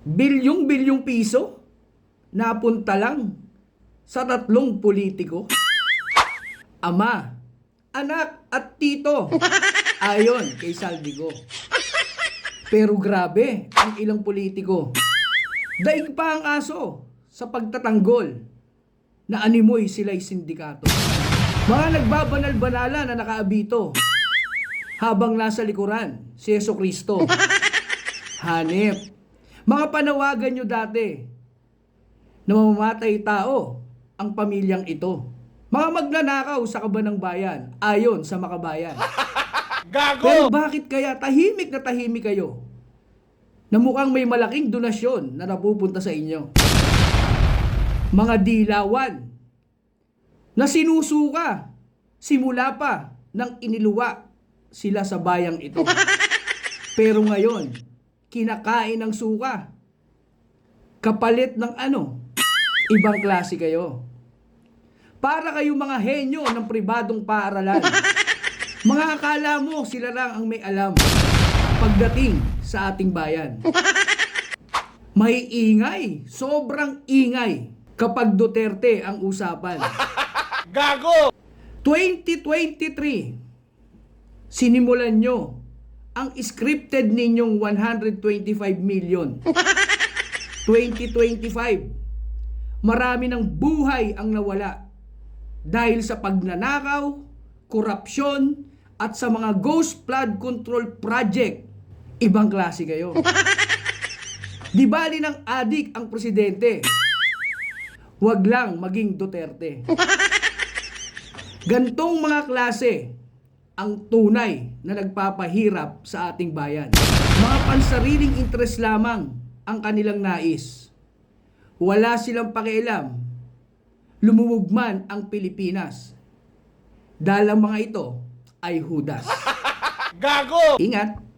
Bilyong-bilyong piso napunta lang sa 3 politiko. Ama, anak at tito, ayon kay Saldico. Pero grabe ang ilang politiko. Daig pa ang aso sa pagtatanggol na animoy sila'y sindikato. Mga nagbabanal-banala na nakaabito habang nasa likuran si Jesucristo. Hanep, mga panawagan nyo dati na mamamatay tao ang pamilyang ito. Mga magnanakaw sa kabanang bayan ayon sa makabayan. Gago! Pero bakit kaya tahimik na tahimik kayo na mukhang may malaking donasyon na napupunta sa inyo? Mga dilawan na sinusuka simula pa nang iniluwa sila sa bayang ito. Pero ngayon, kinakain ng suka. Kapalit ng ibang klase kayo. Para kayong mga henyo ng pribadong paaralan. Mga akala mo sila lang ang may alam pagdating sa ating bayan. May ingay, sobrang ingay kapag Duterte ang usapan. Gago! 2023, sinimulan nyo ang scripted ninyong 125 million. 2025, marami ng buhay ang nawala dahil sa pagnanakaw, korupsyon, at sa mga ghost flood control project. Ibang klase kayo. Di bali ng adik ang presidente. Huwag lang maging Duterte. Gantong mga klase ang tunay na nagpapahirap sa ating bayan. Mga pansariling interes lamang ang kanilang nais. Wala silang pakialam. Lumubog man ang Pilipinas. Dahil ang mga ito ay hudas. Gago! Ingat!